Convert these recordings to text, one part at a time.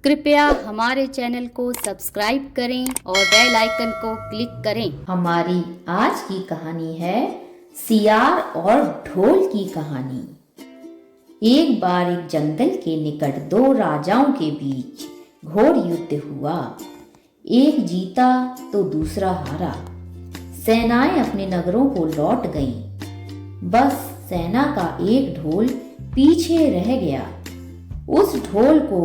कृपया हमारे चैनल को सब्सक्राइब करें और बेल आइकन को क्लिक करें। हमारी आज की कहानी है सियार और ढोल की कहानी। एक बार एक जंगल के निकट दो राजाओं के बीच घोर युद्ध हुआ। एक जीता तो दूसरा हारा। सेनाएं अपने नगरों को लौट गईं। बस सेना का एक ढोल पीछे रह गया। उस ढोल को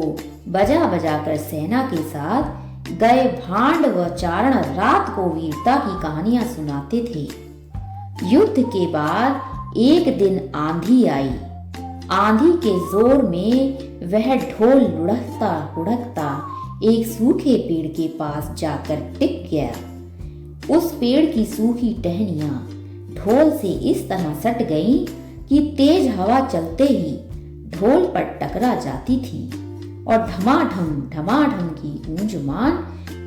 बजा बजा कर सेना के साथ गए भांड व चारण रात को वीरता की कहानियां सुनाते थे। युद्ध के बाद एक दिन आंधी आई। आंधी के जोर में वह ढोल लुढ़कता लुढ़कता एक सूखे पेड़ के पास जाकर टिक गया। उस पेड़ की सूखी टहनियां ढोल से इस तरह सट गईं कि तेज हवा चलते ही ढोल पर टकरा जाती थी और धमाधम की गूंजमान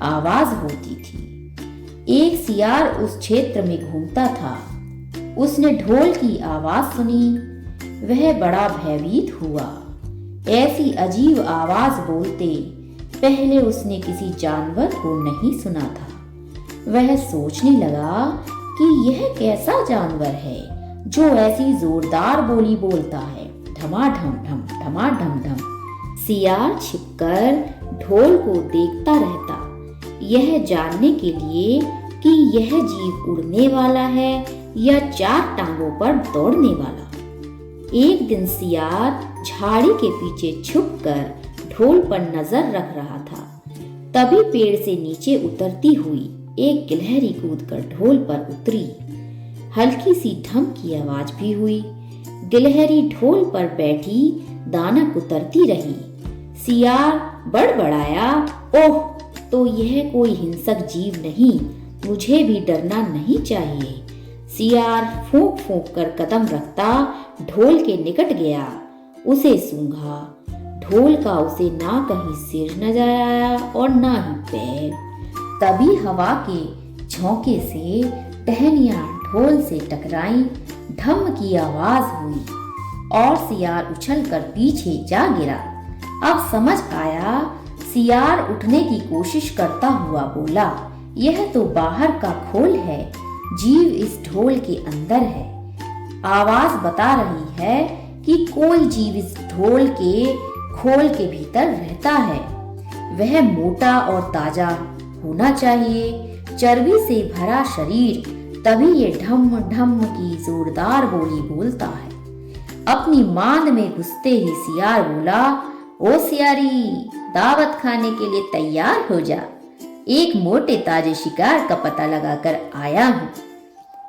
आवाज होती थी। एक सियार उस क्षेत्र में घूमता था। उसने ढोल की आवाज सुनी। वह बड़ा भयभीत हुआ। ऐसी अजीब आवाज बोलते पहले उसने किसी जानवर को नहीं सुना था। वह सोचने लगा कि यह कैसा जानवर है जो ऐसी जोरदार बोली बोलता है, धमाधम धम। सियार छिपकर ढोल को देखता रहता, यह जानने के लिए कि यह जीव उड़ने वाला है या चार टांगों पर दौड़ने वाला। एक दिन सियार झाड़ी के पीछे छुपकर ढोल पर नजर रख रहा था। तभी पेड़ से नीचे उतरती हुई एक गिलहरी कूदकर ढोल पर उतरी। हल्की सी ढम की आवाज भी हुई। गिलहरी ढोल पर बैठी दाना कुतरती रही। सियार बड़बड़ाया, ओह, तो यह कोई हिंसक जीव नहीं, मुझे भी डरना नहीं चाहिए। सियार फूंक फूंक कर कदम रखता ढोल के निकट गया। उसे सूंघा। ढोल का उसे ना कहीं सिर नजर आया और ना ही पैर। तभी हवा के झोंके से टहनियां ढोल से टकराई। धम की आवाज हुई और सियार उछलकर पीछे जा गिरा। अब समझ आया। सियार उठने की कोशिश करता हुआ बोला, यह तो बाहर का खोल है, जीव इस ढोल के अंदर है। आवाज बता रही है कि कोई जीव इस ढोल के खोल के भीतर रहता है। वह मोटा और ताजा होना चाहिए, चर्बी से भरा शरीर, तभी ये ढम ढम की जोरदार बोली बोलता है। अपनी मांद में घुसते ही सियार बोला, ओ सियारी, दावत खाने के लिए तैयार हो जा। एक मोटे ताजे शिकार का पता लगाकर आया हूँ।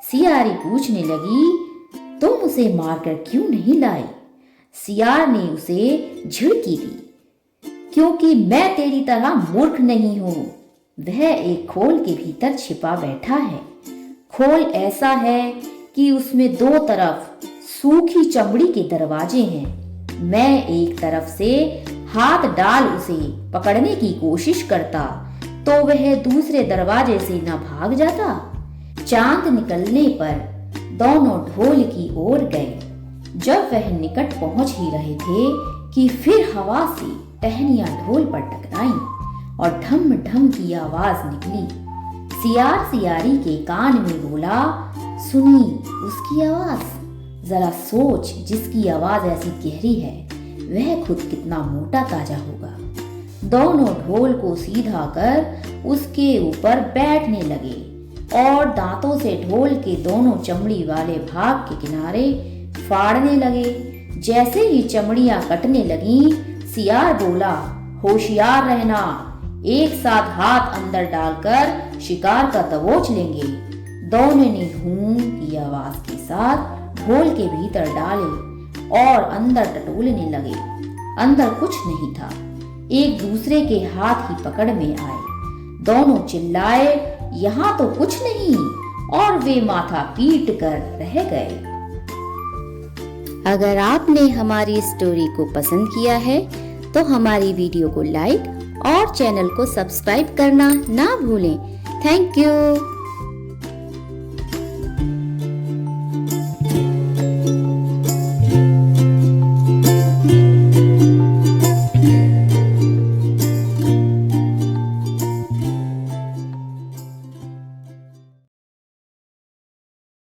सियारी पूछने लगी, तुम उसे मारकर क्यों नहीं लाई? सियार ने उसे झिड़की दी, क्योंकि मैं तेरी तरह मूर्ख नहीं हूँ। वह एक खोल के भीतर छिपा बैठा है। खोल ऐसा है कि उसमें दो तरफ सूखी चमड़ी के दरवाजे हैं। मैं एक तरफ से हाथ डाल उसे पकड़ने की कोशिश करता तो वह दूसरे दरवाजे से न भाग जाता। चांद निकलने पर दोनों ढोल की ओर गए। जब वह निकट पहुंच ही रहे थे कि फिर हवा से टहनियां ढोल पर टकराईं और ढम ढम की आवाज निकली। सियार सियारी के कान में बोला, सुनी उसकी आवाज? जरा सोच, जिसकी आवाज ऐसी गहरी है वह खुद कितना मोटा ताजा होगा। दोनों ढोल को सीधा कर उसके ऊपर बैठने लगे और दांतों से ढोल के दोनों चमड़ी वाले भाग के किनारे फाड़ने लगे। जैसे ही चमड़ियां कटने लगीं, सियार बोला, होशियार रहना, एक साथ हाथ अंदर डालकर शिकार का दबोच लेंगे। दोनों ने हूं की आवाज के साथ ढोल के भीतर डाले और अंदर टटोलने लगे। अंदर कुछ नहीं था। एक दूसरे के हाथ ही पकड़ में आए। दोनों चिल्लाए, यहाँ तो कुछ नहीं, और वे माथा पीट कर रह गए। अगर आपने हमारी स्टोरी को पसंद किया है तो हमारी वीडियो को लाइक और चैनल को सब्सक्राइब करना ना भूलें। Thank you.